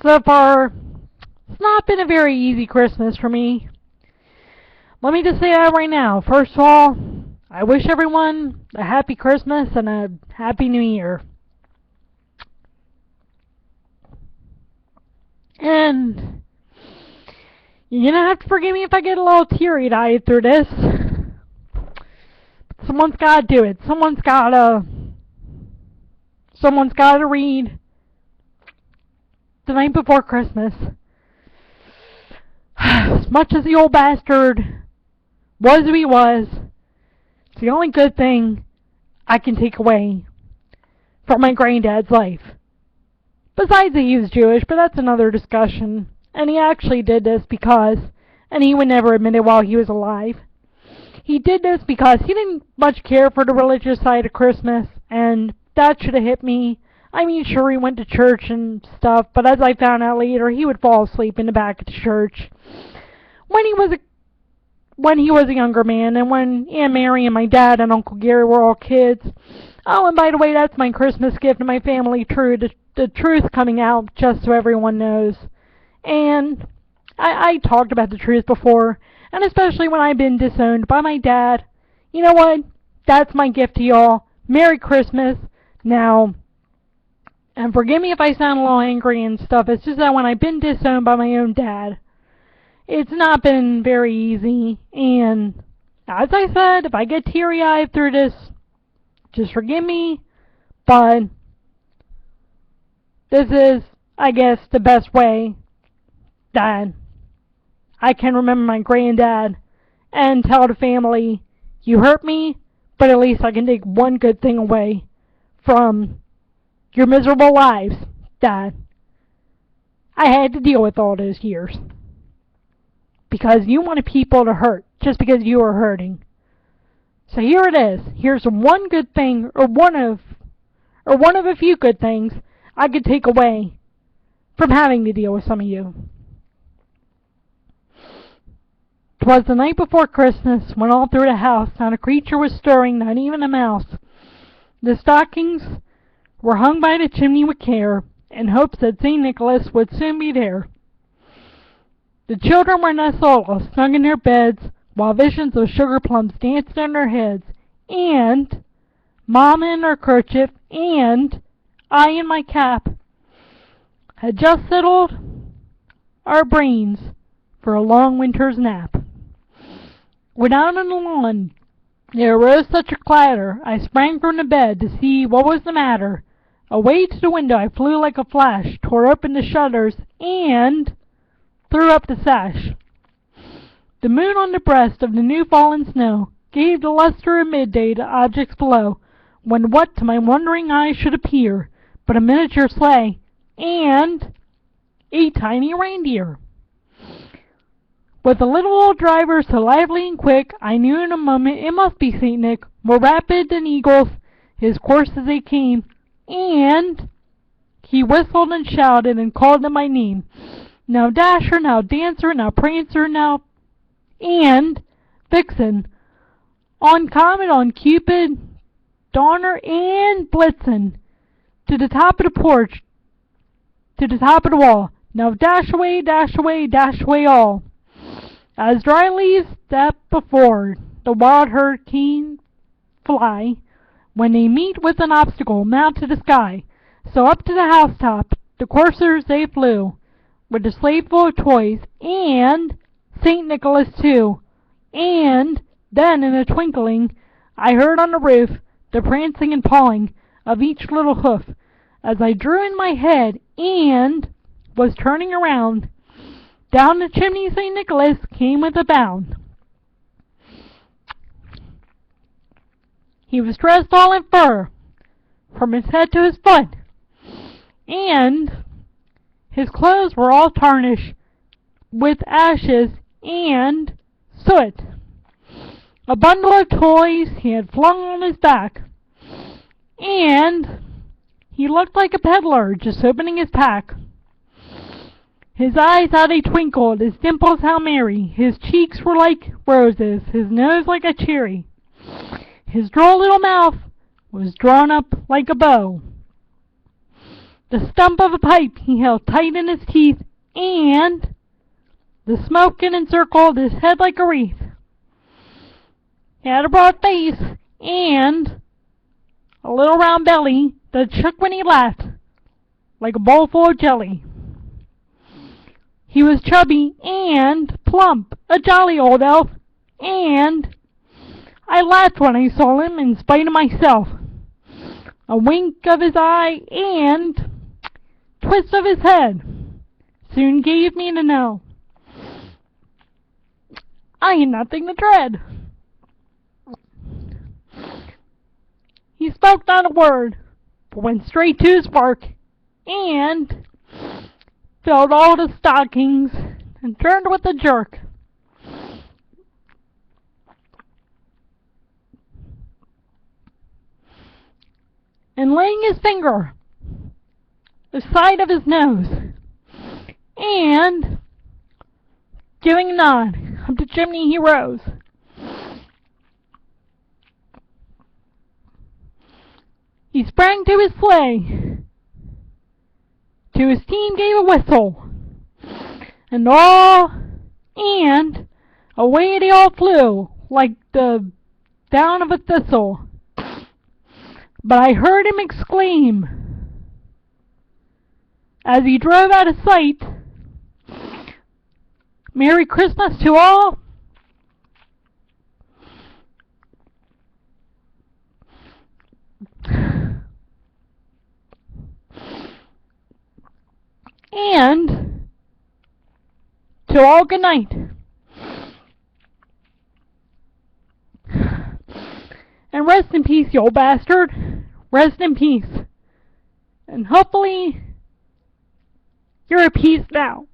So far, it's not been a very easy Christmas for me. Let me just say that right now. First of all, I wish everyone a happy Christmas and a happy New Year. And you're gonna have to forgive me if I get a little teary-eyed through this. Someone's gotta do it. Someone's gotta read The Night Before Christmas. As much as the old bastard was who he was, it's the only good thing I can take away from my granddad's life. Besides that he was Jewish, but that's another discussion. And he actually did this because, and he would never admit it while he was alive, he did this because he didn't much care for the religious side of Christmas, and that should have hit me. I mean, sure, he went to church and stuff, but as I found out later, he would fall asleep in the back of the church when he was a younger man, and when Aunt Mary and my dad and Uncle Gary were all kids. Oh, and by the way, that's my Christmas gift to my family, the truth coming out, just so everyone knows. And I talked about the truth before, and especially when I've been disowned by my dad. You know what? That's my gift to y'all. Merry Christmas. Now, and forgive me if I sound a little angry and stuff, it's just that when I've been disowned by my own dad, it's not been very easy. And as I said, if I get teary-eyed through this, just forgive me. But this is, I guess, the best way that I can remember my granddad and tell the family, you hurt me, but at least I can take one good thing away from your miserable lives that I had to deal with all those years. Because you wanted people to hurt just because you were hurting. So here it is. Here's one good thing, or one of a few good things I could take away from having to deal with some of you. 'Twas the night before Christmas, when all through the house not a creature was stirring, not even a mouse. The stockings were hung by the chimney with care, in hopes that St. Nicholas would soon be there. The children were nestled all snug in their beds, while visions of sugar plums danced in their heads, and Mama in her kerchief, and I in my cap, had just settled our brains for a long winter's nap. When out on the lawn there arose such a clatter, I sprang from the bed to see what was the matter. Away to the window I flew like a flash, tore open the shutters, and threw up the sash. The moon on the breast of the new-fallen snow gave the luster of midday to objects below, when what to my wondering eyes should appear but a miniature sleigh and a tiny reindeer. With the little old driver so lively and quick, I knew in a moment it must be St. Nick, more rapid than eagles, his course as they came, and he whistled and shouted and called them by name. Now Dasher, now Dancer, now Prancer, now and Vixen, on Comet, on Cupid, Donner, and Blitzen, to the top of the porch, to the top of the wall. Now dash away, dash away, dash away all. As dry leaves that before the wild hurricane fly, when they meet with an obstacle, mount to the sky. So up to the housetop the coursers they flew, with a sleigh full of toys, and St. Nicholas too. And then in a twinkling I heard on the roof the prancing and pawing of each little hoof, as I drew in my head and was turning around. Down the chimney St. Nicholas came with a bound. He was dressed all in fur, from his head to his foot, and his clothes were all tarnished with ashes and soot. A bundle of toys he had flung on his back, and he looked like a peddler just opening his pack. His eyes how they twinkled, his dimples how merry, his cheeks were like roses, his nose like a cherry. His droll little mouth was drawn up like a bow. the stump of a pipe he held tight in his teeth, and the smoke encircled his head like a wreath. He had a broad face and a little round belly that shook when he laughed, like a bowl full of jelly. He was chubby and plump, a jolly old elf, and I laughed when I saw him in spite of myself. A wink of his eye and twist of his head soon gave me to know I had nothing to dread. He spoke not a word, but went straight to his work, and filled all the stockings, and turned with a jerk. And laying his finger the side of his nose, and giving a nod up the chimney he rose. He sprang to his sleigh, to his team gave a whistle, and away they all flew, like the down of a thistle. But I heard him exclaim, as he drove out of sight, "Merry Christmas to all!" And to all good night. And rest in peace, you old bastard. Rest in peace. And hopefully you're at peace now.